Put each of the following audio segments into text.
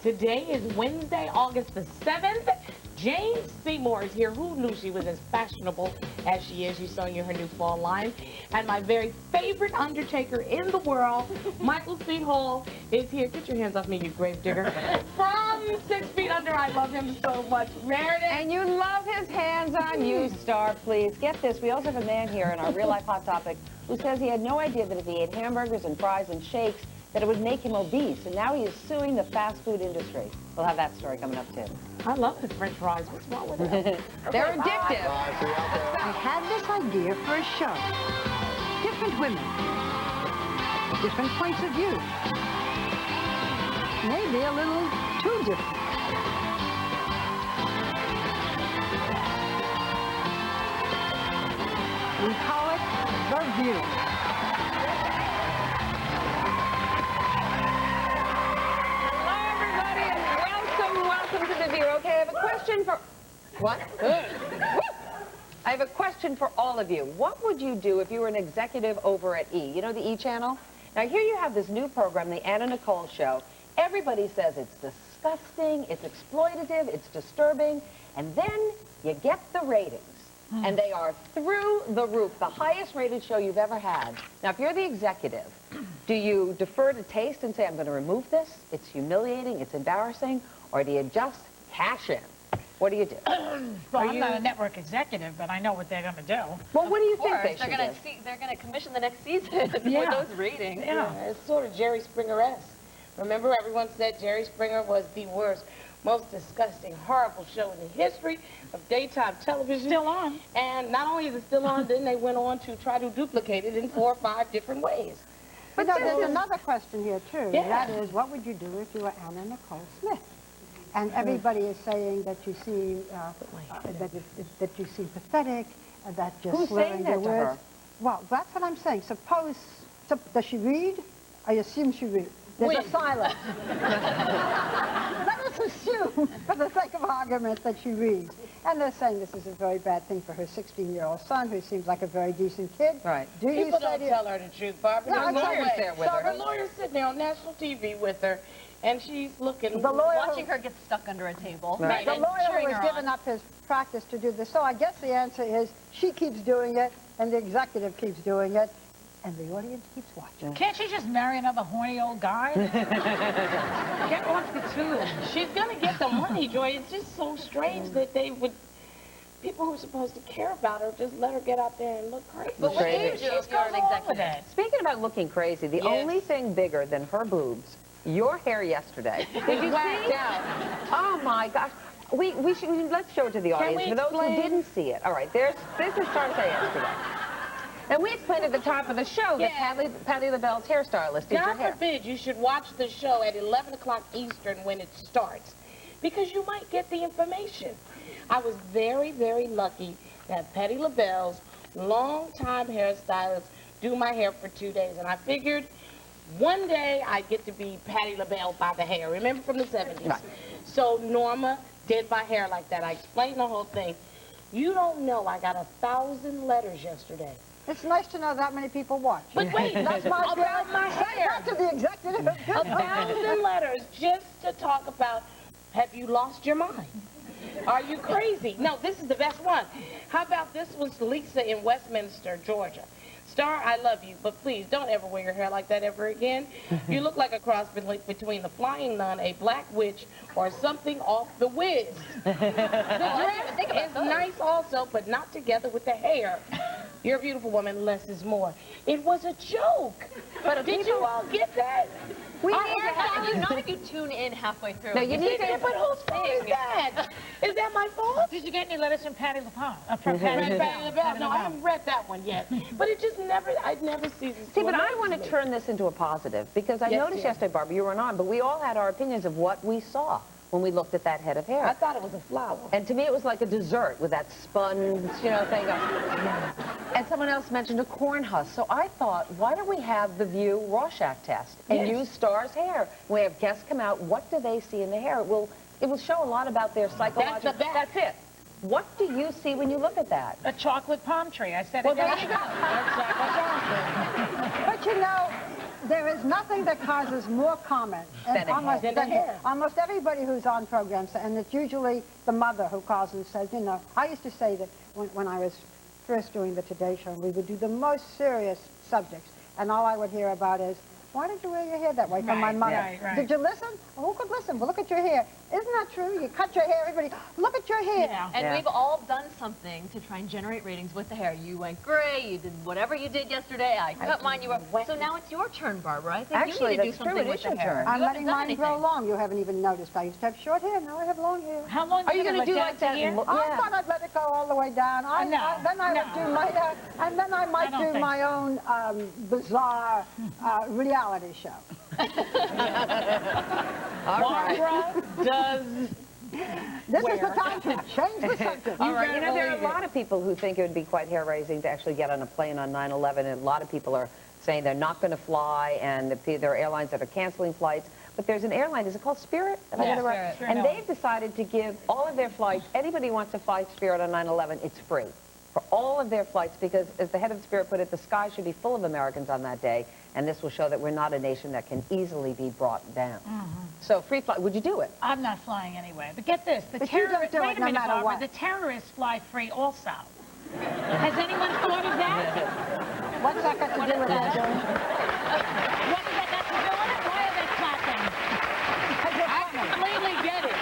Today is Wednesday, August the 7th. Jane Seymour is here. Who knew she was as fashionable as she is? She's showing you her new fall line. And my very favorite undertaker in the world, Michael C. Hall, is here. Get your hands off me, you grave digger. From 6 Feet Under. I love him so much. Meredith. And you love his hands on you, Star, please. Get this. We also have a man here in our Real Life Hot Topic who says he had no idea that if he ate hamburgers and fries and shakes, that it would make him obese, and now he is suing the fast food industry. We'll have that story coming up, too. I love the French fries. What's wrong with them? They're addictive. I had this idea for a show. Different women. Different points of view. Maybe a little too different. We call it The View. Okay, I have a question for... What? I have a question for all of you. What would you do if you were an executive over at E? You know the E channel? Now, here you have this new program, the Nicole show. Everybody says it's disgusting, it's exploitative, it's disturbing, and then you get the ratings. And they are through the roof, the highest rated show you've ever had. Now, if you're the executive, do you defer to taste and say, I'm going to remove this? It's humiliating, it's embarrassing, or do you just cash in? What do you do? Well, I'm not a network executive, but I know what they're going to do. Well, what do you think they should do? They're going to commission the next season with those ratings. Yeah, it's sort of Jerry Springer-esque. Remember, everyone said Jerry Springer was the worst, most disgusting, horrible show in the history of daytime television. Still on. And not only is it still on, then they went on to try to duplicate it in 4 or 5 different ways. But no, there's another question here, too. Yeah. That is, what would you do if you were Anna Nicole Smith? And everybody is saying that you seem that you seem pathetic, that you're Who's slurring saying that your to words. her? Well, that's what I'm saying. Suppose, does she read? I assume she reads. There's a silence. Let us assume, for the sake of argument, that she reads. And they're saying this is a very bad thing for her 16-year-old son, who seems like a very decent kid. Right. Do you People say don't tell her the truth, Barbara. No, There's no lawyer's way. there with her. The lawyer's sitting there on national TV with her, and she's looking. The lawyer Watching her get stuck under a table. Right. The and lawyer cheering who has her given on. up his practice to do this. So I guess the answer is she keeps doing it, and the executive keeps doing it, and the audience keeps watching. Can't she just marry another horny old guy? Get off the tube. She's going to get the money, Joy. It's just so strange that they would, people who are supposed to care about her, just let her get out there and look crazy. But what do you Crazy. do if you're an executive? Speaking about looking crazy, the only thing bigger than her boobs, your hair yesterday. Did you see? Oh my gosh. Let's show it to the audience for those who didn't see it. All right, this is Shar's hair yesterday. And we explained at the top of the show that Patti LaBelle's hairstylist did your God hair. forbid you should watch the show at 11 o'clock Eastern when it starts, because you might get the information. I was very, very lucky to have Patti LaBelle's longtime hairstylist do my hair for 2 days, and I figured one day I'd get to be Patti LaBelle by the hair. Remember from the 70s? Right. So Norma did my hair like that. I explained the whole thing. You don't know, I got 1,000 letters yesterday. It's nice to know that many people watch. But wait, That's my about my hair. Not to the executive. 1,000 letters just to talk about, have you lost your mind? Are you crazy? No, this is the best one. How about this one's Lisa in Westminster, Georgia. Star, I love you, but please don't ever wear your hair like that ever again. You look like a cross between the Flying Nun, a black witch, or something off The Wiz. The dress is nice also, but not together with the hair. You're a beautiful woman, less is more. It was a joke. But did you all get that? We need to have, you know, if you tune in halfway through. No, you need to. But whose fault is that? Is that my fault? Did you get any letters from Patti LaBelle? From Patti Patti LaBelle. No, I haven't read that one yet. But it just never, I'd never see this. See, but I want to turn this into a positive, because I noticed yesterday, Barbara, you weren't on, but we all had our opinions of what we saw when we looked at that head of hair. I thought it was a flower. And to me, it was like a dessert with that sponge, you know, thing. And someone else mentioned a corn husk. So I thought, why don't we have the View Rorschach test and use Star's hair? We have guests come out. What do they see in the hair? It will show a lot lot about their psychological... That's it. What do you see when you look at that? A chocolate palm tree. I said Well, it there you yesterday. go. But you know, there is is nothing that causes more comment. And almost everybody who's on programs, and it's usually the mother who calls and says, you know, I used to say that when I was first doing the Today Show, we would do the most serious subjects, and all I would hear about is, why did you wear your hair that way? From my mother. Right. Did you listen? Who could listen? Well, look at your hair. Isn't that true? You cut your hair, everybody, look at your hair. Yeah. And we've all done something to try and generate ratings with the hair. You went gray, you did whatever you did yesterday, I cut mine, you were... So now it's your turn, Barbara. I think Actually, you need to do that's something true. It with is the your hair. turn. I'm You letting haven't done mine grow anything. long. You haven't even noticed. I used to have short hair. Now I have long hair. How long Are you going to do like that? Here? I thought I'd let it go all the way down. Then I would do my, and then I might don't do think my own bizarre reality show. Barbara does... This is the time to change the subject. All right, you know, there are a lot of people who think it would be quite hair-raising to actually get on a plane on 9/11, and a lot of people are saying they're not going to fly, and there are airlines that are canceling flights. But there's an airline, is it called Spirit? Am I getting it right? Spirit. And they've decided to give all of their flights, anybody who wants to fly Spirit on 9/11, it's free for all of their flights, because as the head of Spirit put it, the sky should be full of Americans on that day, and this will show that we're not a nation that can easily be brought down. So free flight, would you do it? I'm not flying anyway. But get this, the But you don't terrorists, do it wait a no minute, matter Barbara, what. the terrorists fly free also. Has anyone thought of that? What's that got to do with it, Jane? What has that got to do with it? Why are they clapping? I completely get it.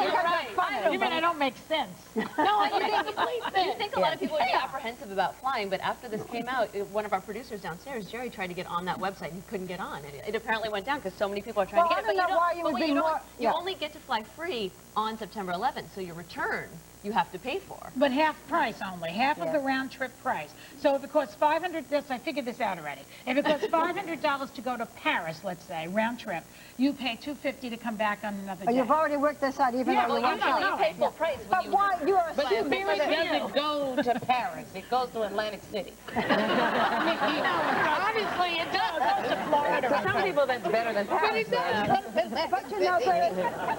You're right. You mean I don't make sense? No, you make complete You sense. think a lot of people would be apprehensive about flying, but after this came out, one of our producers downstairs, Jerry, tried to get on that website and he couldn't get on. It apparently went down because so many people are trying to get it. I don't know why you would be more... You only get to fly free on September 11th, so your return you have to pay for. But half price only, half of the round trip price. So if it costs $500, I figured this out already. If it costs $500 to go to Paris, let's say, round trip, you pay $250 to come back on another day. You've already worked this out, even though you want Usually to. you pay full price. But why? You are But assuming Spirit that doesn't go to Paris. It goes to Atlantic City. Honestly, it does. to Florida. For some people, that's better than Paris. But you know,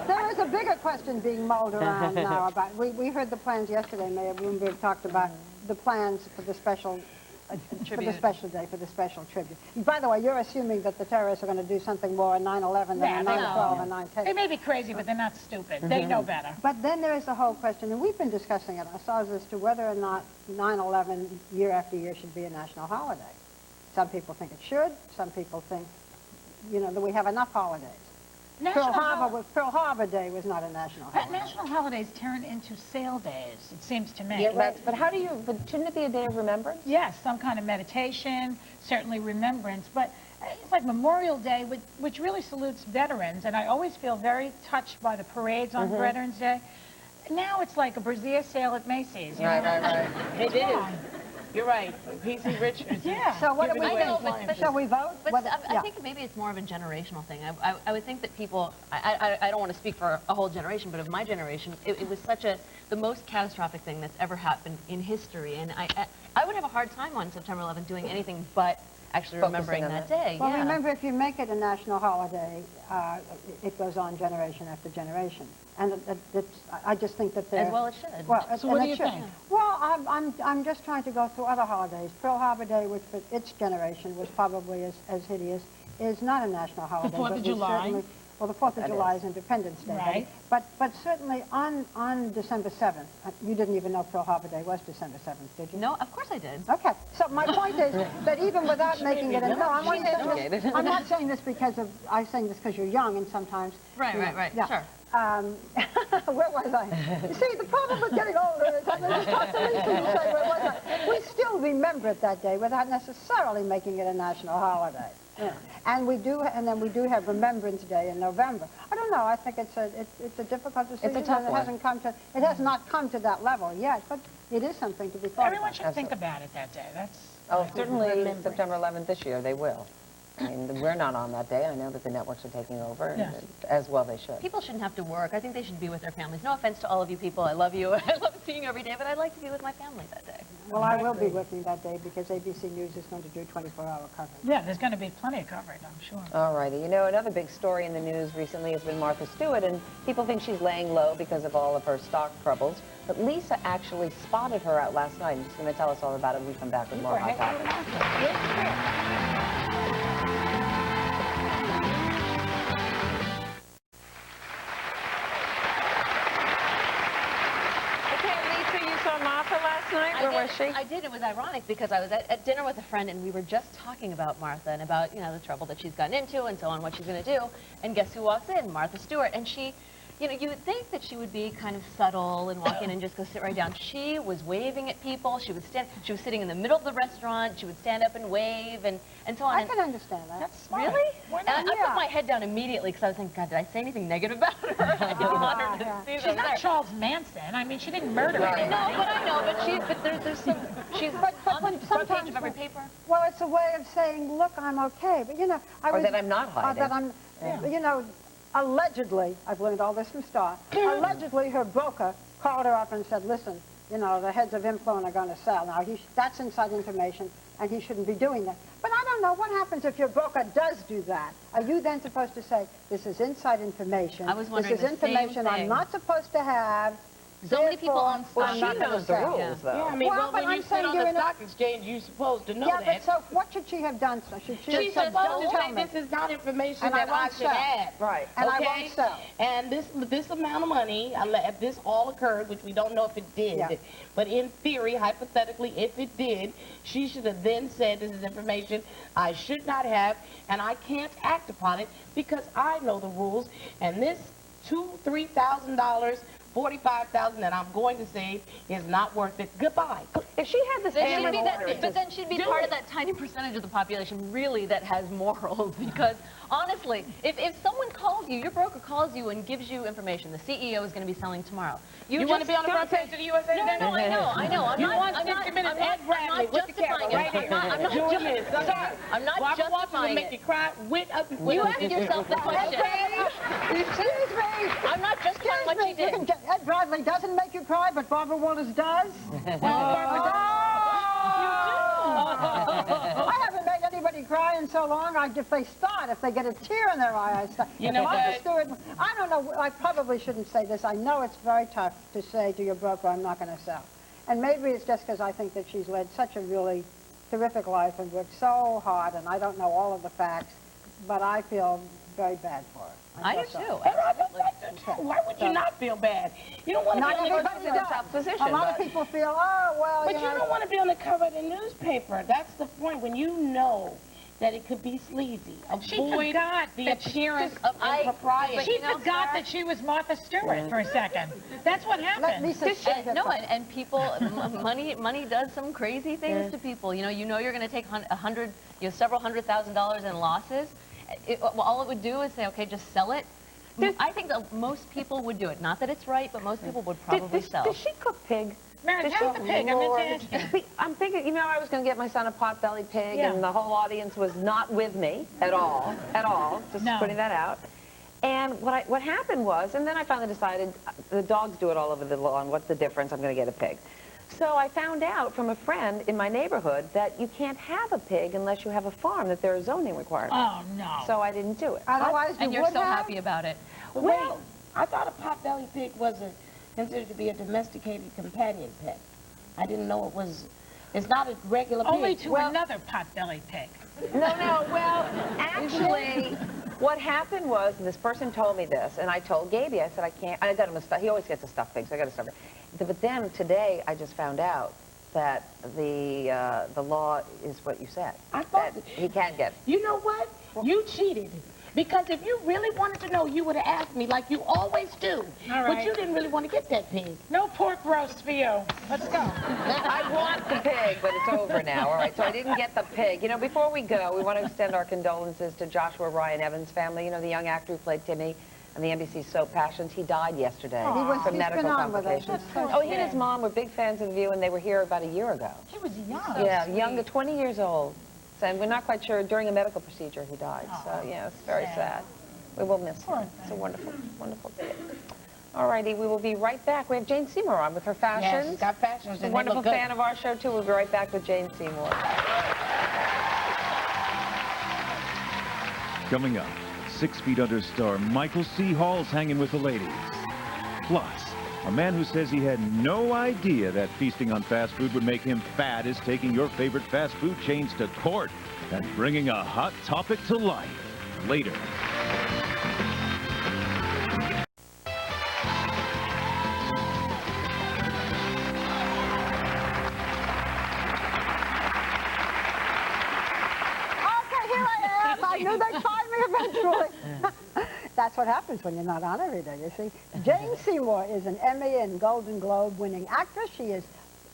there is a bigger question being mulled around now about, we heard the plans yesterday, Mayor Bloomberg talked about the plans for the special, for the special day, for the special tribute. By the way, you're assuming that the terrorists are going to do something more on 9/11 than on 9/12 and 9/10. They may be crazy, but they're not stupid. They know better. But then there is the whole question, and we've been discussing it ourselves, as to whether or not 9/11 year after year should be a national holiday. Some people think it should. Some people think, you know, that we have enough holidays. Pearl Harbor Day was not a national But holiday. national holidays turn into sale days, it seems to me. Yeah, but how do you, but shouldn't it be a day of remembrance? Yes, some kind of meditation, certainly remembrance, but it's like Memorial Day, which really salutes veterans, and I always feel very touched by the parades on Veterans Day. Now it's like a brassiere sale at Macy's. You know? Right. It is. You're right. P.C. Richards. Yeah. So what do we Giving away do? but- Shall we vote? But Whether- I yeah. think maybe it's more of a generational thing. I would think that people, I don't want to speak for a whole generation, but of my generation, it was such the most catastrophic thing that's ever happened in history. And I would have a hard time on September 11th doing anything but actually remembering that day. Well, yeah. remember, if you make it a national holiday, it goes on generation after generation. And I just think that As well it should. Well, So and what do it you should. think? Well, I'm just trying to go through other holidays. Pearl Harbor Day, which for its generation was probably as hideous, is not a national holiday. 4th of but we July? certainly- Well, the 4th of July is Independence Day. Right. But certainly on December 7th, you didn't even know Pearl Harbor Day was December 7th, did you? No, of course I did. Okay, so my point is that even without making it, no, I'm not saying this because of, I'm saying this because you're young and sometimes. Right, you know, right, yeah. sure. Where was I? You see, the problem with getting older is I just talk to Lisa and say, where was I? We still remember it that day without necessarily making it a national holiday. Yeah. And then we do have Remembrance Day in November. I don't know. I think it's a difficult decision. It's a tough and it has not come to that level yet, but it is something to be thought Everyone about. should think about it that day. That's Oh, certainly September 11th this year, they will. I mean, we're not on that day. I know that the networks are taking over, and Yes. as well they should. People shouldn't have to work. I think they should be with their families. No offense to all of you people. I love you. I love seeing you every day, but I'd like to be with my family that day. Well, I will be working that day because ABC News is going to do 24-hour coverage. Yeah, there's going to be plenty of coverage, I'm sure. All righty. You know, another big story in the news recently has been Martha Stewart, and people think she's laying low because of all of her stock troubles. But Lisa actually spotted her out last night, and she's going to tell us all about it when we come back with more Hot Topics. she? I did. It was ironic because I was at dinner with a friend and we were just talking about Martha and about, you know, the trouble that she's gotten into and so on, what she's going to do. And guess who walks in? Martha Stewart. And she, you know, you would think that she would be kind of subtle and walk in and just go sit right down. She was waving at people. She was sitting in the middle of the restaurant. She would stand up and wave and so on. I can understand that. That's smart. Really? Why And not? I put my head down immediately because I was thinking, God, did I say anything negative about her? I didn't want her to see She's them not there. Charles Manson. I mean, she didn't murder anyone. No, but I know, but there's some, she's But on when the front page sometimes of every when- paper. Well, it's a way of saying, look, I'm okay. But, you know, I Or was... that I'm not hiding. That I'm, you know, allegedly, I've learned all this from Star, allegedly her broker called her up and said, listen, you know, the heads of Influent are going to sell. Now, that's inside information, and he shouldn't be doing that. But I don't know, what happens if your broker does do that? Are you then supposed to say, this is inside information? I was wondering this is the same information I'm thing. not supposed to have. So many people therefore, on Well, stock. she I'm not knows gonna the sell." rules, though. Yeah, I mean, Well, well, but when I'm you sit saying on you're the in a- stock exchange, you're supposed to know Yeah, that. but so what should she have done? She should She's have said, supposed don't to tell say me. this is not information And I that I won't should sell. have. Right. And I Okay? won't sell. And this amount of money, if this all occurred, which we don't know if it did, Yeah. but in theory, hypothetically, if it did, she should have then said this is information I should not have, and I can't act upon it because I know the rules, and this $2,000, $3,000, $45,000 that I'm going to save is not worth it. Goodbye. If she had this Then family she'd be that, order, but then she'd be part of that tiny percentage of the population really that has morals because honestly, if someone calls you, your broker calls you and gives you information, the CEO is going to be selling tomorrow. You want to be on the front page of the USA No, Today? no, I know. I'm You not, want I'm 60 not, minutes I'm not, Ed Bradley I'm with not the camera justifying right it. here. I'm not Doing justifying this. it. I'm not Robert Walters will justifying make it. you cry with You ask yourself the question. Excuse me. I'm not justifying what she You can did. get, Ed Bradley doesn't make you cry, but Barbara Walters does. I haven't made anybody cry in so long. If they get a tear in their eye, I start. You know Martha what? Stewart, I don't know. I probably shouldn't say this. I know it's very tough to say to your broker, I'm not going to sell. And maybe it's just because I think that she's led such a really terrific life and worked so hard, and I don't know all of the facts, but I feel very bad for her. I do feel so. too. And I do too. Why would you not feel bad? You don't want to be Not on the everybody in a does. tough position, A lot of but- people feel, oh, well, But you you know. don't want to be on the cover of the newspaper. That's the point. When you know that it could be sleazy, She avoid forgot the that appearance of impropriety. She forgot that she was Martha Stewart for a second. That's what Let happened. Lisa say that No, first. and people, money does some crazy things to people. You know you're going to take several $100,000 in losses. All it would do is say, okay, just sell it. I think that most people would do it. Not that it's right, but most people would probably sell. Does she cook pig? Mary, Does how's she- the pig? I meant to ask you. I'm thinking, you know, I was going to get my son a pot-bellied pig, Yeah. and the whole audience was not with me at all, just No. putting that out. And what happened was, and then I finally decided, the dogs do it all over the lawn, what's the difference, I'm going to get a pig. So I found out from a friend in my neighborhood that you can't have a pig unless you have a farm, that there are zoning requirements. Oh, no. So I didn't do it. Otherwise, And you you're would so have. happy about it. Well, I thought a pot-bellied pig was considered to be a domesticated companion pet. I didn't know it was. It's not a regular pig. Only to another pot-bellied pig. No, well, actually, what happened was, and this person told me this, and I told Gaby, I said, I got him a stuff, he always gets a stuffed pig, so I got a stuffed pig. But then, today, I just found out that the law is what you said. I thought that he can't get. You know what? You cheated. Because if you really wanted to know, you would have asked me like you always do. All But right. you didn't really want to get that pig. No pork roast for you. Let's go. I want the pig, but it's over now. All right, so I didn't get the pig. You know, before we go, we want to extend our condolences to Joshua Ryan Evans' family. You know, the young actor who played Timmy on the NBC soap Passions. He died yesterday from he's medical been on with us. complications. That's so Oh, he and his mom were big fans of the View, and they were here about a year ago. He was young. Yeah, younger, 20 years old. And we're not quite sure, during a medical procedure he died. So, yeah, it's very sad. We will miss him. It's a wonderful, wonderful kid. All righty, we will be right back. We have Jane Seymour on with her fashions. Yeah, she's got fashions. She's a and wonderful they look good. fan of our show, too. We'll be right back with Jane Seymour. Coming up, 6 Feet Under star Michael C. Hall's hanging with the ladies. Plus, a man who says he had no idea that feasting on fast food would make him fat is taking your favorite fast food chains to court and bringing a hot topic to life. Later. I knew they'd find me eventually. That's what happens when you're not on every day, you see. Jane Seymour is an Emmy and Golden Globe winning actress. She is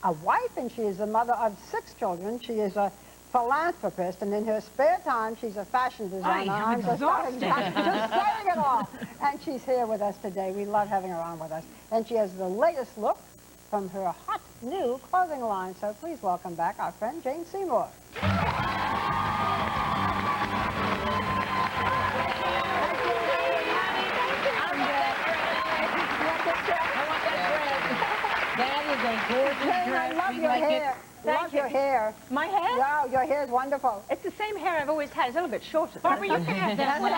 a wife and she is the mother of 6 children. She is a philanthropist, and in her spare time, she's a fashion designer. I'm exhausted. Just saying it all. And she's here with us today. We love having her on with us. And she has the latest look from her hot new clothing line. So please welcome back our friend Jane Seymour. That is a gorgeous Jane, dress. I love We your like hair. it. Love your hair. My hair? Wow, your hair is wonderful. It's the same hair I've always had. It's a little bit shorter. Barbara, you can have that one.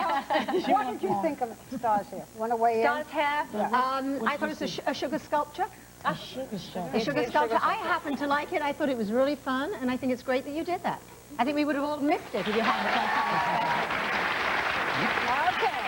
What did you think of Star's hair? Want to weigh in? Star's hair. Yeah. I thought it was a sugar sculpture. A sugar show. A sugar sculpture. I happen to like it. I thought it was really fun, and I think it's great that you did that. I think we would have all missed it if you hadn't done something. Okay.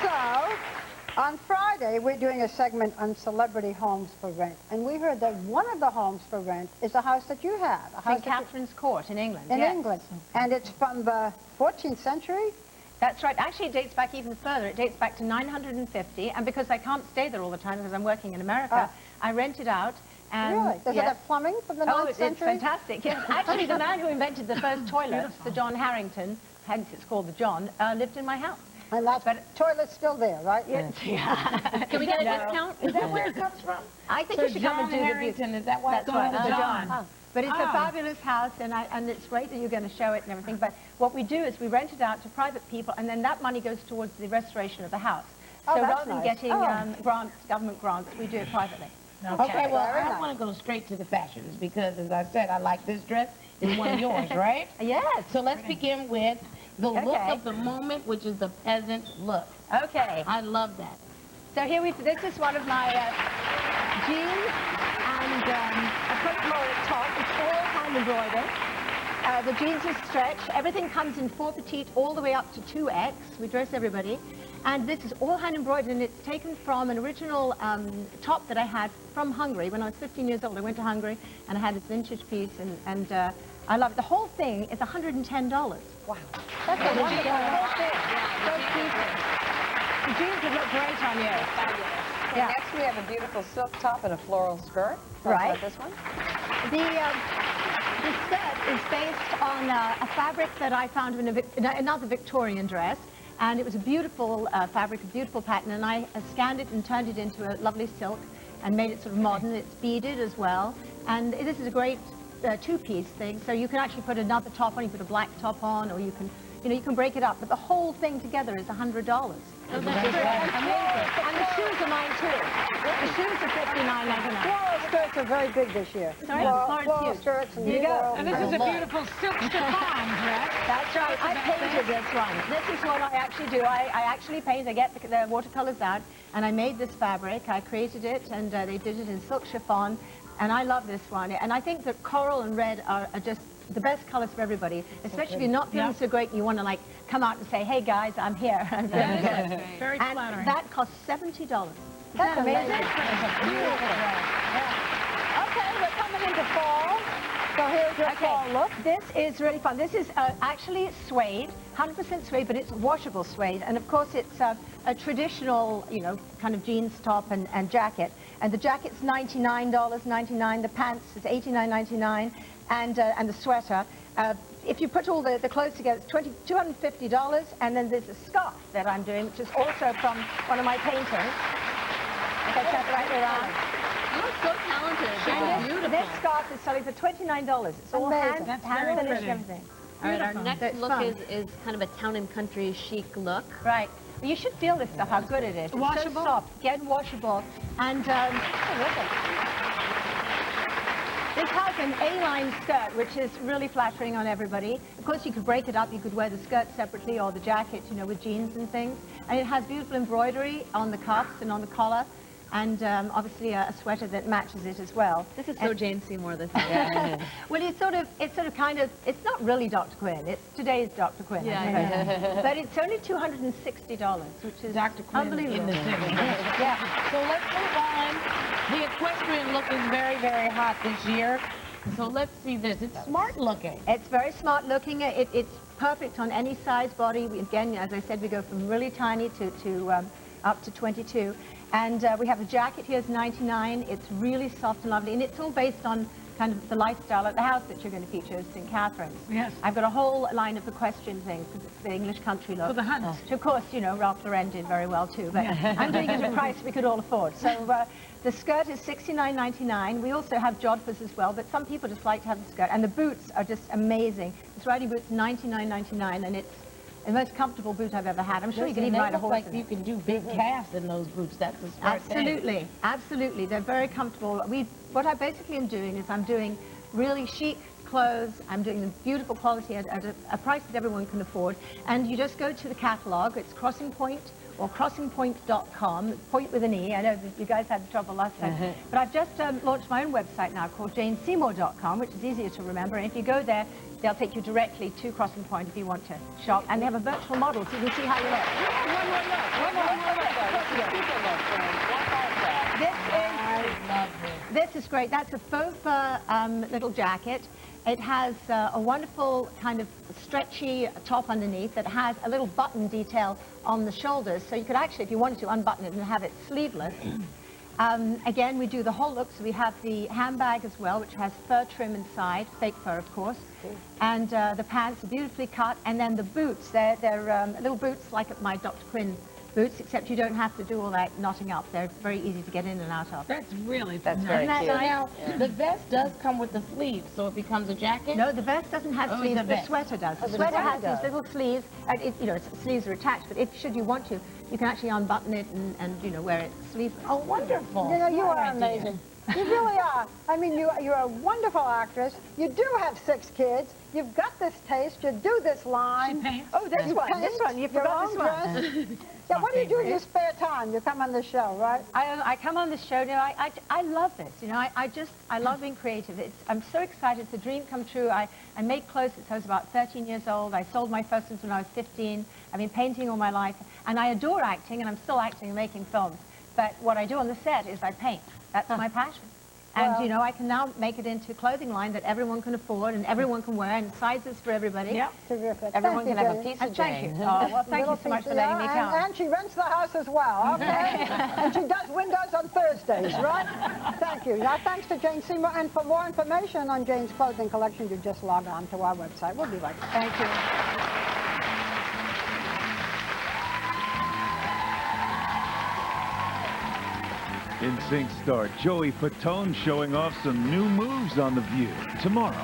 So, on Friday, we're doing a segment on celebrity homes for rent. And we heard that one of the homes for rent is a house that you have. A house St. Catherine's Court in England. in yes. England. And it's from the 14th century? That's right. Actually, it dates back even further. It dates back to 950. And because I can't stay there all the time because I'm working in America, I rent it out. And Really? Does it have plumbing from the 9th it's century? fantastic. Yes, actually, the man who invented the first toilet, Sir John Harrington, hence it's called the John, lived in my house. And that toilet's still there, right? Yes. Can we get a discount? Is that where it comes from? I think Sir you should come and John do Harrington, is that why That's it's called right, the John. John? But it's a fabulous house, and it's great that you're going to show it and everything. But what we do is we rent it out to private people, and then that money goes towards the restoration of the house. Oh, So that's rather than nice. getting grants, government grants, we do it privately. Okay, well, very I nice. want to go straight to the fashions because, as I said, I like this dress. It's one of yours, right? Yes. So let's begin with the look Okay. of the moment, which is the peasant look. Okay. I love that. So here this is one of my jeans, and I put it more at top. It's all hand embroidered. The jeans are stretched. Everything comes in 4 petite all the way up to 2X. We dress everybody. And this is all hand embroidered, and it's taken from an original top that I had from Hungary. When I was 15 years old, I went to Hungary, and I had this vintage piece, and I love it. The whole thing is $110. Wow. That's a wonderful whole thing. Those pieces. The jeans would look great on you. Yeah. Next we have a beautiful silk top and a floral skirt. Tell us Right. about this one. The skirt is based on a fabric that I found in another Victorian dress, and it was a beautiful fabric, a beautiful pattern, and I scanned it and turned it into a lovely silk and made it sort of modern. It's beaded as well, and this is a great two-piece thing, so you can actually put another top on, you put a black top on, or you can break it up, but the whole thing together is $100. Oh, that's great. And the shoes are mine too. The shoes are $59.99. Floral skirts are very big this year. Sorry? Floral Floral skirts and Here you go. floral- And this is a beautiful silk chiffon dress. That's right. I painted this one. This is what I actually do. I actually paint. I get the watercolors out, and I made this fabric. I created it, and they did it in silk chiffon, and I love this one. And I think that coral and red are just the best colors for everybody, especially if you're not feeling so great and you want to like come out and say, hey guys, I'm here. Very And flattering. that costs $70. That's amazing. Beautiful. Okay, we're coming into fall. So here's your fall look. This is really fun. This is actually suede, 100% suede, but it's washable suede. And of course, it's a traditional, kind of jeans top and jacket. And the jacket's $99.99. The pants is $89.99. And the sweater. If you put all the clothes together, it's $250. And then there's a scarf that I'm doing, which is also from one of my paintings. If I turn it right around. You're so talented. And Beautiful. this scarf is selling for $29. It's all Amazing. hand very finished pretty. and everything. All right, our So next it's look fun. is kind of a town and country chic look. Right. Well, you should feel this stuff, how good it is. It's Washable? so soft, again, washable. And this has an A-line skirt, which is really flattering on everybody. Of course, you could break it up. You could wear the skirt separately or the jacket, with jeans and things. And it has beautiful embroidery on the cuffs and on the collar. And obviously a sweater that matches it as well. This is so Jane Seymour, this is. Well, it's not really Dr. Quinn. It's today's Dr. Quinn. I suppose. But it's only $260, which is Dr. Quinn unbelievable. in the city. Yeah. So let's move on. The equestrian look is very, very hot this year. So let's see this. It's smart looking. It's very smart looking. It's perfect on any size body. Again, as I said, we go from really tiny to up to 22. And we have the jacket here is 99. It's really soft and lovely. And it's all based on kind of the lifestyle at the house that you're going to feature, St. Catherine's. Yes. I've got a whole line of equestrian things because it's the English country look. For the hunt. Which, of course, you know, Ralph Lauren did very well too. But I'm doing it at a price we could all afford. So the skirt is $69.99. We also have jodhpurs as well, but some people just like to have the skirt. And the boots are just amazing. This riding boot's $99.99, and it's the most comfortable boot I've ever had. I'm sure you can even ride a horse like in you it. can do big calves in those boots. That's the smart thing. Absolutely, absolutely. They're very comfortable. What I basically am doing is I'm doing really chic clothes. I'm doing them beautiful quality at a price that everyone can afford. And you just go to the catalog. It's Crossing Point or crossingpoint.com, point with an E. I know that you guys had trouble last time. But I've just launched my own website now called janeseymour.com, which is easier to remember. And if you go there, they'll take you directly to Crossing Point if you want to shop. And they have a virtual model so you can see how you look. This is great. That's a faux fur little jacket. It has a wonderful kind of stretchy top underneath that has a little button detail on the shoulders. So you could actually, if you wanted to, unbutton it and have it sleeveless. Again, we do the whole look. So we have the handbag as well, which has fur trim inside, fake fur, of course. And the pants are beautifully cut. And then the boots, they're little boots like my Dr. Quinn boots, except you don't have to do all that knotting up. They're very easy to get in and out of. That's really That's nice. very So cute. now, the vest does come with the sleeves, so it becomes a jacket? No, the vest doesn't have Oh, sleeves. it's a The vest. sweater does. The the sweater sweater has does. these little sleeves. You know, its sleeves are attached, but if should you want to, you can actually unbutton it and you know, wear it sleeveless. Oh, wonderful. You know, you Smart are idea. amazing. You really are. I mean, you're a wonderful actress. You do have 6 kids. You've got this taste. You do this line. She paints. Oh, this one. This one. You Your forgot own this one. dress. Yeah, what do you do in your spare time? You come on the show, right? I come on this show now. I love this. You know, I love being creative. I'm so excited. It's a dream come true. I made clothes since I was about 13 years old. I sold my first ones when I was 15. I've been painting all my life. And I adore acting, and I'm still acting and making films. But what I do on the set is I paint. That's my passion. And, Well- you know, I can now make it into a clothing line that everyone can afford and everyone can wear, and sizes for everybody. Yep. Terrific. Everyone Thank can you, have a Jane. piece of And thank you. Jane. Oh, well, thank you Little so much piece, for letting me yeah, come. and she rents the house as well, okay? And she does windows on Thursdays, right? Thank you. Now, thanks to Jane Seymour. And for more information on Jane's clothing collection, you just log on to our website. We'll be right back. Thank you. NSYNC star Joey Fatone showing off some new moves on The View tomorrow.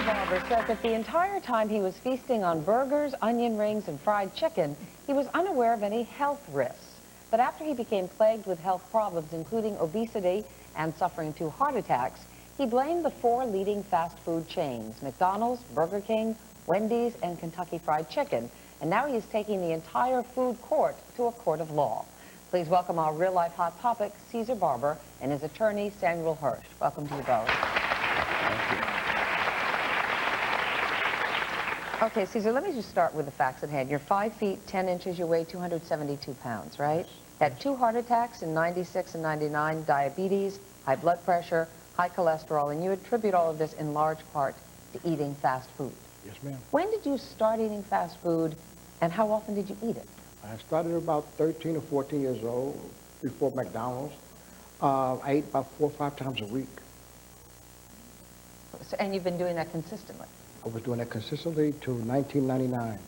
Barber said that the entire time he was feasting on burgers, onion rings, and fried chicken, he was unaware of any health risks. But after he became plagued with health problems, including obesity and suffering 2 heart attacks, he blamed the 4 leading fast food chains, McDonald's, Burger King, Wendy's, and Kentucky Fried Chicken. And now he is taking the entire food court to a court of law. Please welcome our real-life hot topic, Caesar Barber, and his attorney, Samuel Hirsch. Welcome to you both. Okay, Caesar, let me just start with the facts at hand. You're 5 feet, 10 inches, you weigh 272 pounds, right? Had 2 heart attacks in 96 and 99, diabetes, high blood pressure, high cholesterol, and you attribute all of this in large part to eating fast food. Yes, ma'am. When did you start eating fast food, and how often did you eat it? I started about 13 or 14 years old before McDonald's. I ate about 4 or 5 times a week. So, and you've been doing that consistently? I was doing that consistently to 1999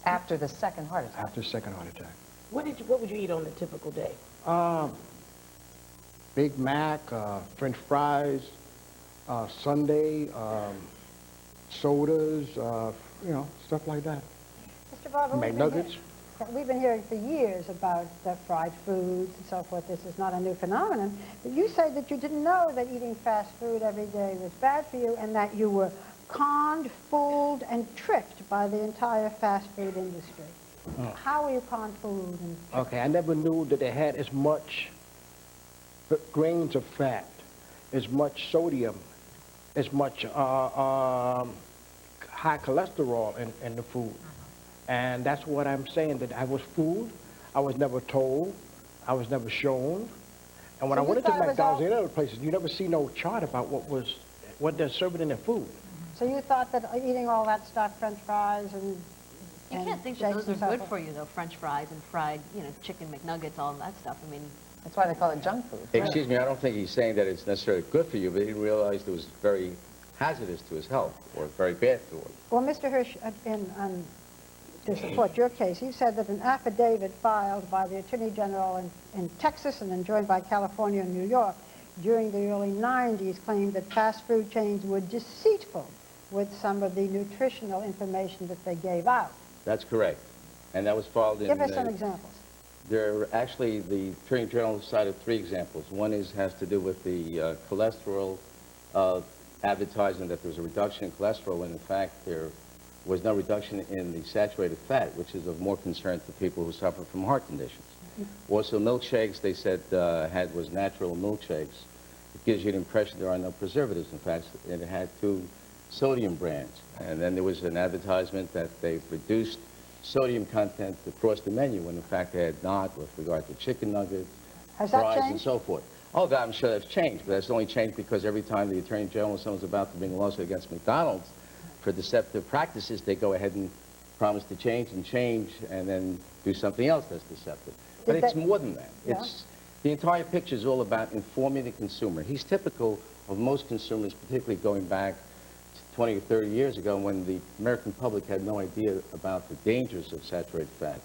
After the second heart attack? after the second heart attack. What would you eat on a typical day? Big Mac, French fries, Sunday, sodas, you know, stuff like that. Mr. Barber, McNuggets. We've been hearing for years about fried foods and so forth. This is not a new phenomenon. But you say that you didn't know that eating fast food every day was bad for you, and that you were conned, fooled, and tricked by the entire fast food industry. How were you conned, fooled, and tricked? Okay, I never knew that they had as much grains of fat, as much sodium, as much high cholesterol in the food. And that's what I'm saying, that I was fooled. I was never told. I was never shown. And when So I you went into thought it was McDonald's all- and other places, you never see no chart about what they're serving in their food. So you thought that eating all that stuff, French fries and You can't think that shakes those and are so good forth. for you, though. French fries and fried, chicken McNuggets, all that stuff. I mean, That's why they call it junk food. Excuse me, I don't think he's saying that it's necessarily good for you, but he didn't realize it was very hazardous to his health or very bad for him. Well, Mr. Hirsch, to support your case, he said that an affidavit filed by the Attorney General in Texas and then joined by California and New York during the early 90s claimed that fast food chains were deceitful with some of the nutritional information that they gave out. That's correct. And that was filed in... Give us some examples. Actually, the Attorney General cited 3 examples. One has to do with the cholesterol advertising that there was a reduction in cholesterol when in fact there was no reduction in the saturated fat, which is of more concern to people who suffer from heart conditions. Also, milkshakes, they said, was natural milkshakes. It gives you the impression there are no preservatives. In fact, it had 2 sodium brands. And then there was an advertisement that they've reduced sodium content across the menu when in fact they had not with regard to chicken nuggets, Has that fries, and changed? so forth. Oh, God, I'm sure that's changed, but that's only changed because every time the Attorney General or someone's about to bring a lawsuit against McDonald's for deceptive practices, they go ahead and promise to change and then do something else that's deceptive. But Did it's they- more than that. Yeah. The entire picture is all about informing the consumer. He's typical of most consumers, particularly going back 20 or 30 years ago when the American public had no idea about the dangers of saturated fat.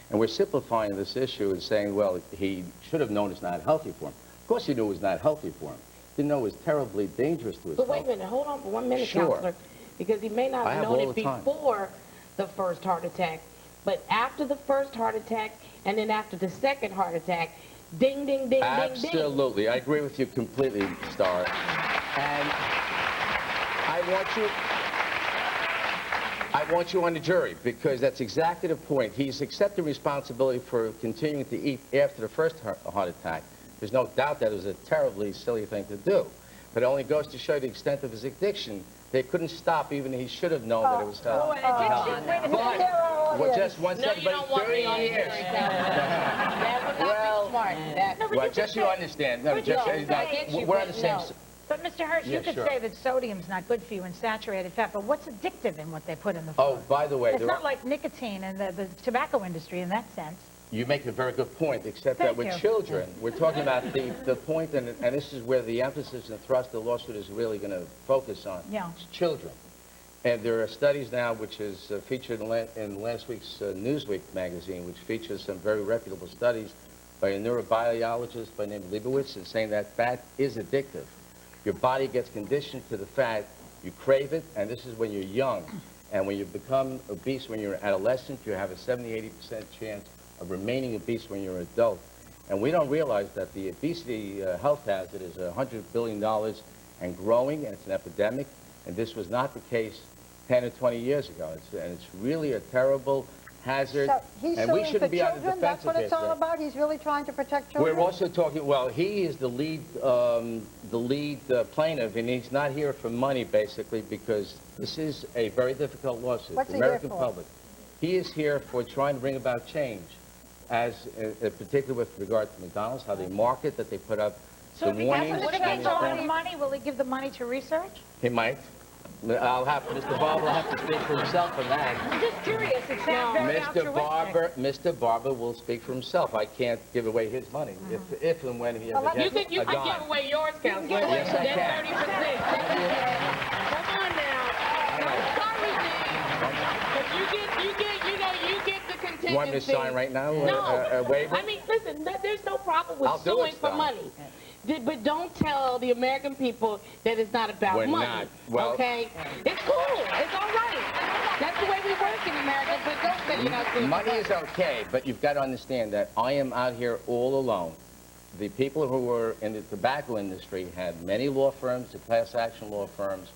And we're simplifying this issue and saying, well, he should have known it's not healthy for him. Of course he knew it was not healthy for him. Didn't know it was terribly dangerous to his But health. wait a minute, hold on for 1 minute, Sure. Counselor, because he may not I have have known all it the time. before the first heart attack, but after the first heart attack and then after the second heart attack, ding, ding, ding, ding, ding. Absolutely. I agree with you completely, Star. And I want you on the jury because that's exactly the point. He's accepted responsibility for continuing to eat after the first heart attack. There's no doubt that it was a terribly silly thing to do. But it only goes to show the extent of his addiction. They couldn't stop even he should have known that it was healthy. Well, just one No, second, you but don't want 30 me on the years. jury, Counselor. That would not Well, be smart. That, Well, just so you understand. No, But you just, don't say- we're on the same... No. But Mr. Hirsch, Yeah, you could sure. say that sodium's not good for you in saturated fat, but what's addictive in what they put in the food? Oh, by the way, It's there not are- like nicotine in the tobacco industry in that sense. You make a very good point, except that Thank with you. children, we're talking about the point, and this is where the emphasis and thrust of the lawsuit is really going to focus on. Yeah. It's children. And there are studies now, which is featured in last week's Newsweek magazine, which features some very reputable studies by a neurobiologist by the name of Leibowitz, and saying that fat is addictive. Your body gets conditioned to the fat, you crave it, and this is when you're young. And when you become obese when you're an adolescent, you have a 70–80% chance of remaining obese when you're an adult. And we don't realize that the obesity health hazard is $100 billion and growing, and it's an epidemic. And this was not the case 10 or 20 years ago. And it's really a terrible hazard, So he's and we suing for shouldn't be on the children? That's defensive what here it's all today. about? He's really trying to protect children? We're also talking, well, he is the lead plaintiff, and he's not here for money, basically, because this is a very difficult lawsuit. What's The he here American for? public. He is here for trying to bring about change, as particularly with regard to McDonald's, how they market, that they put up So the if he warnings. has and to spend all the money, will he give the money to research? He might. Mr. Barber will have to speak for himself on that. I'm just curious. It sounds very altruistic. Mr. Barber will speak for himself. I can't give away his money if and when he ever Well, gets you a can dime. give away yours, Counselor. Yes, I That's can. 30%. Come on now. Don't start with me. But you get the contingency. You want me to sign right now? No. A waiver? I mean, listen, there's no problem with I'll do it, suing for Star. money. But don't tell the American people that it's not about We're money. not. Well- Okay? It's cool. It's all right. That's the way we work in America, but don't say you're not suing for Money is okay, but you've got to understand that I am out here all alone. The people who were in the tobacco industry had many law firms, the class action law firms,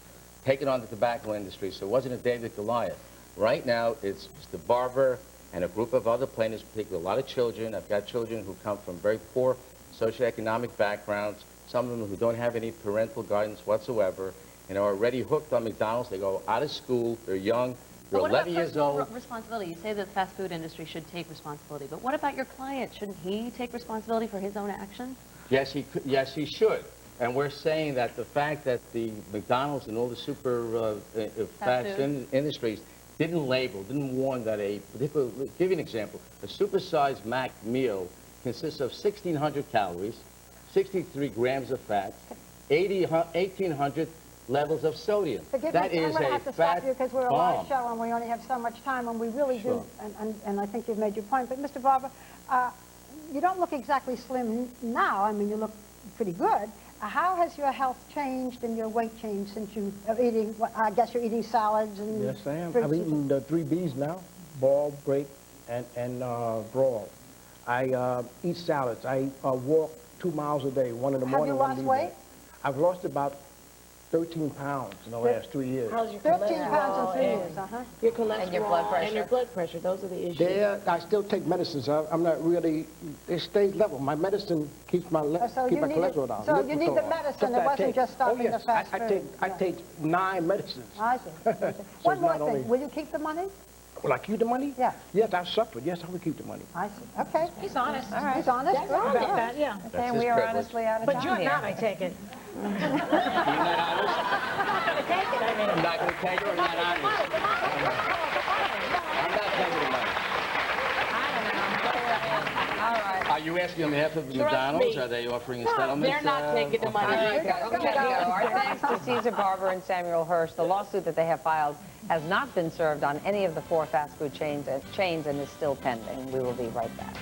taking on the tobacco industry, so it wasn't a David Goliath. Right now, it's Mr. Barber and a group of other plaintiffs, particularly a lot of children. I've got children who come from very poor socioeconomic backgrounds, some of them who don't have any parental guidance whatsoever, and are already hooked on McDonald's. They go out of school, they're young, they're But what 11 about years personal old. responsibility? You say that the fast food industry should take responsibility, but what about your client? Shouldn't he take responsibility for his own actions? Yes, he should. And we're saying that the fact that the McDonald's and all the super fast industries didn't label, didn't warn that a particular, give you an example, a supersized Mac meal consists of 1,600 calories, 63 grams of fat, 1,800 levels of sodium. Forgive That me, I'm is going to a have to stop fat you because we're a bomb. live show and we only have so much time, and we really Sure. do, and I think you've made your point. But Mr. Barber, you don't look exactly slim now. I mean, you look pretty good. How has your health changed and your weight changed since you are eating, I guess you're eating salads and... Yes, I am. fruits I'm and- eating the 3 Bs now, ball, break, and brawl. I eat salads. I walk 2 miles a day, one in the Have morning, you one lost in the evening. weight? I've lost about 13 pounds in the last 3 years. How's your 13 cholesterol pounds in 3 and years, uh-huh. Your cholesterol And your blood pressure. and your blood pressure. Those are the issues. There, I still take medicines. I'm not really, it stays level. My medicine keeps my, So keep you my need cholesterol down. so you need the Lipitor. medicine. It Stuff I wasn't take. just stopping yes, the fast I food. take, I Yeah. take 9 medicines. I see. One it's more not thing. only- Will you keep the money? Will I keep the money? Yeah. Yes, I suffered. Yes, I will keep the money. I see. Okay. He's honest. All right. He's honest. Good. About that, yeah. That's And his we are privilege. honestly out of But time you're here. not, I take it. You're not honest? I'm not going to take it. I'm not honest. I'm not taking the money. All right. Are you asking on behalf of Trust McDonald's? me. Are they offering a settlement? They're not taking the money. Okay, our thanks to Caesar Barber and Samuel Hirsch. The lawsuit that they have filed has not been served on any of the 4 fast food chains and is still pending. We will be right back.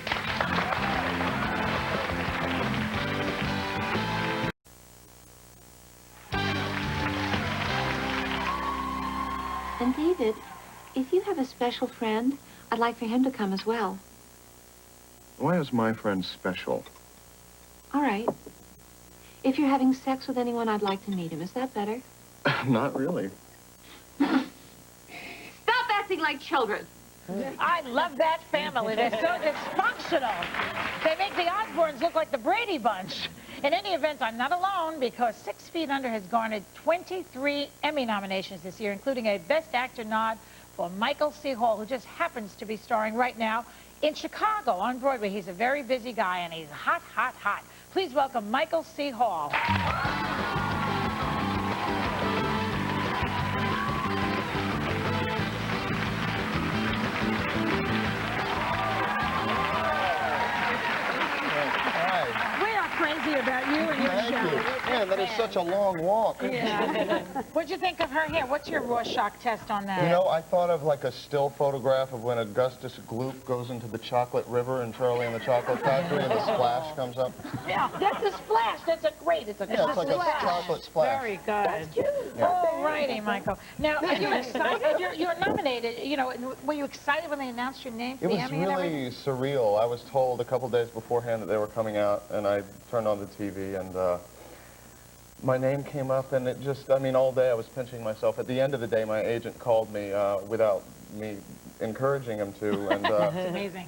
And David, if you have a special friend, I'd like for him to come as well. Why is my friend special? All right. If you're having sex with anyone, I'd like to meet him. Is that better? Not really. Stop acting like children. I love that family. They're so dysfunctional. They make the Osbournes look like the Brady Bunch. In any event, I'm not alone because 6 Feet Under has garnered 23 Emmy nominations this year, including a Best Actor nod for Michael C. Hall, who just happens to be starring right now in Chicago on Broadway. He's a very busy guy, and he's hot, hot, hot. Please welcome Michael C. Hall. We are crazy about you and your Thank show. you. Man, that is such a long walk. Yeah. What'd you think of her hair? What's your Rorschach test on that? You know, I thought of like a still photograph of when Augustus Gloop goes into the chocolate river in Charlie and the Chocolate Factory and the splash comes up. Yeah, that's a splash. That's a great. It's a Yeah, it's like a chocolate splash. Very good. Yeah. All righty, Michael. Now, are you excited? You're nominated. You know, were you excited when they announced your name for It the was Emmy and everything? really surreal. I was told a couple days beforehand that they were coming out, and I turned on the TV, and my name came up, and it just, I mean, all day I was pinching myself. At the end of the day, my agent called me without me encouraging him to, and It's amazing.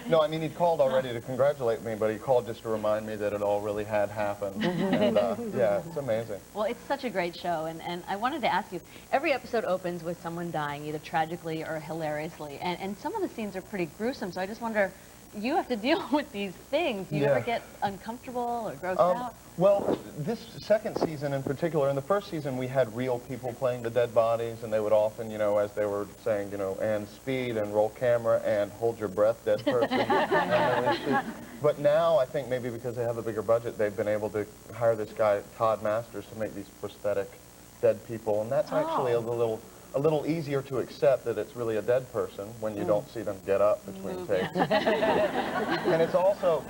no, I mean, he'd called already to congratulate me, but he called just to remind me that it all really had happened. And yeah, it's amazing. Well, it's such a great show, and I wanted to ask you, every episode opens with someone dying, either tragically or hilariously, and some of the scenes are pretty gruesome, so I just wonder, you have to deal with these things. Do you ever get uncomfortable or grossed out? Well, this second season in particular, in the first season we had real people playing the dead bodies, and they would often, you know, as they were saying, you know, and speed and roll camera and hold your breath, dead person. But now I think maybe because they have a bigger budget, they've been able to hire this guy, Todd Masters, to make these prosthetic dead people, and that's actually a little easier to accept that it's really a dead person when you don't see them get up between takes. And it's also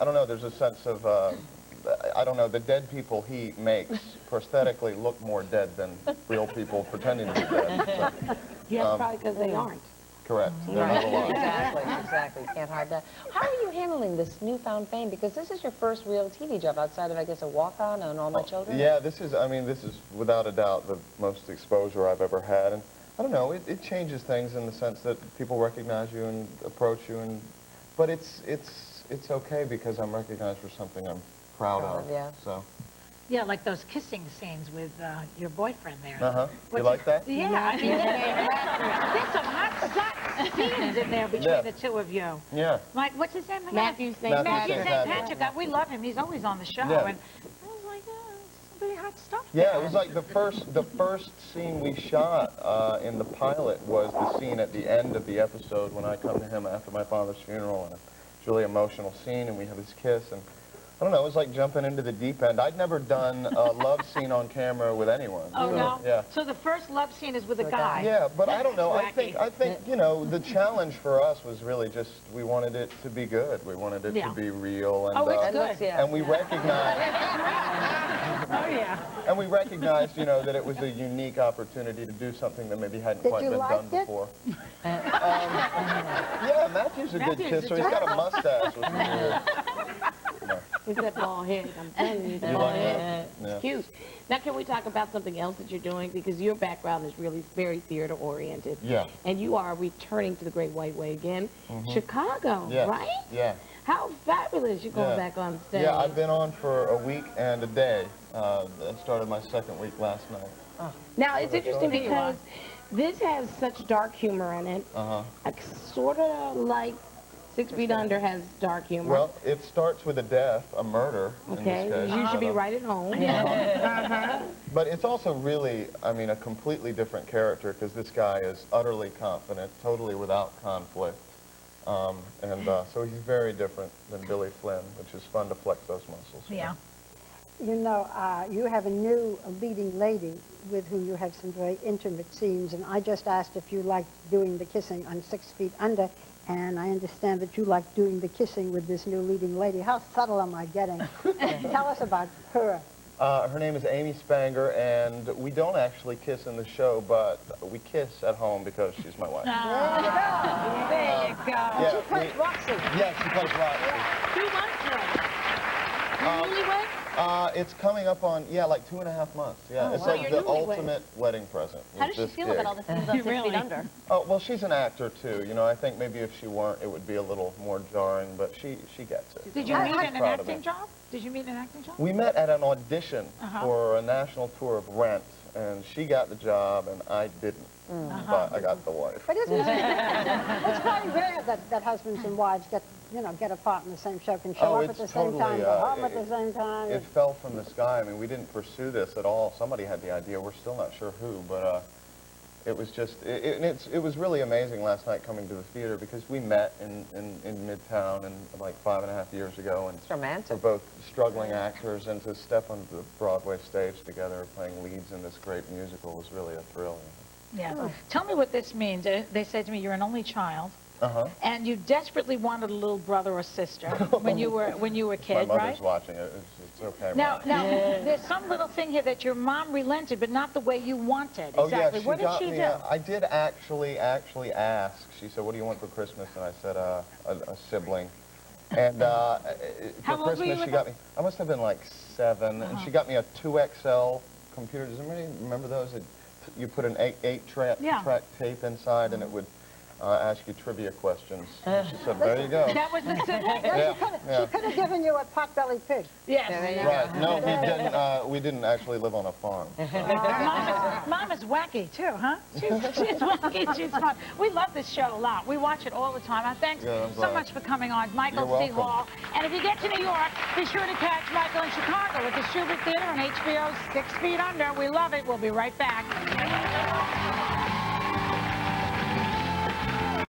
I don't know, there's a sense of, I don't know, the dead people he makes prosthetically look more dead than real people pretending to be dead. So, Yes, probably because they aren't. correct. They're not alive. Exactly. Can't hide that. How are you handling this newfound fame? Because this is your first real TV job outside of, I guess, a walk-on on All My Children? Yeah, this is without a doubt the most exposure I've ever had. And I don't know, it changes things in the sense that people recognize you and approach you, but it's okay because I'm recognized for something I'm proud of. Yeah. So Yeah, like those kissing scenes with your boyfriend there. Uh-huh. You like that? Yeah, I mean, there's some hot scenes in there between the two of you. Yeah. Like, what's his name again? Matthew St. Matthew Patrick. St. Patrick. We love him. He's always on the show. Yeah. And I was like, oh, some really hot stuff. Yeah, it was like the first scene we shot in the pilot was the scene at the end of the episode when I come to him after my father's funeral, and it's a really emotional scene, and we have this kiss, and I don't know, it was like jumping into the deep end. I'd never done a love scene on camera with anyone. Oh, so, no? Yeah. So the first love scene is with a guy. Yeah, but I don't know. I Wacky. think, you know, the challenge for us was really just we wanted it to be good. We wanted it Yeah. to be real, and Oh, it's good. and we recognized. Oh, yeah. And we recognized, you know, that it was a unique opportunity to do something that maybe hadn't Did quite you been like done it? before. Yeah, Matthew's a good kisser. He's got a mustache, which is weird. He's got bald head. I'm telling you, that You bald like head. that? Yeah. It's cute. Now, can we talk about something else that you're doing? Because your background is really very theater-oriented. Yeah. And you are returning to the Great White Way again. Chicago, Yeah. right? Yeah. How fabulous. You're going Yeah. back on stage. Yeah, I've been on for a week and a day. I started my second week last night. Now, it's interesting because this has such dark humor in it. Sort of like 6 Feet Under has dark humor. Well, it starts with a death, a murder. Okay, in this case, you should be but, right at home. But it's also really, I mean, a completely different character because this guy is utterly confident, totally without conflict. So he's very different than Billy Flynn, which is fun to flex those muscles. Yeah. You know, you have a new leading lady with whom you have some very intimate scenes, and I just asked if you liked doing the kissing on 6 Feet Under, and I understand that you like doing the kissing with this new leading lady. How subtle am I getting? Tell us about her. Her name is Amy Spanger, and we don't actually kiss in the show, but we kiss at home because she's my wife. There you go. Yeah, She plays Roxy. Yeah, she plays Roxy. Who wants you newlywed? It's coming up on, like 2.5 months. Yeah, it's like the ultimate wedding present. How does she feel about all the scenes on 6 Feet Under? Oh, well, she's an actor, too. You know, I think maybe if she weren't, it would be a little more jarring, but she gets it. Did you meet in an Proud of acting me. job? Did you meet in an acting job? We met at an audition for a national tour of Rent, and she got the job, and I didn't. But I got the wife. But isn't it? It's very rare that husbands and wives get apart in the same show, can show up at the same time, go home at the same time. It fell from the sky. I mean, we didn't pursue this at all. Somebody had the idea. We're still not sure who, but it was just, it was really amazing last night coming to the theater because we met in Midtown and like 5.5 years ago. And It's romantic. we're both struggling actors, and to step onto the Broadway stage together playing leads in this great musical was really a thrill. Yeah. Tell me what this means. They said to me, you're an only child. And you desperately wanted a little brother or sister when you were a kid, My right? mother's watching it. It's okay, Now, Mom. there's some little thing here that your mom relented, but not the way you wanted. Oh, Exactly. yeah, What did got she me, do? I did actually ask. She said, what do you want for Christmas? And I said, a sibling. And How for old were Christmas, you she got me, I must have been like 7, and she got me a 2XL computer. Does anybody remember those? You put an 8-track tape inside, and it would ask you trivia questions. She said, there you go. That was the sibling? She could have given you a pot-bellied pig. Yes. Right. No, we didn't actually live on a farm. Mom is wacky, too, huh? She's wacky. She's fun. We love this show a lot. We watch it all the time. Thanks I'm so glad. much for coming on. Michael You're C. welcome. Hall. And if you get to New York, be sure to catch Michael in Chicago at the Stewart Theater on HBO's 6 Feet Under. We love it. We'll be right back.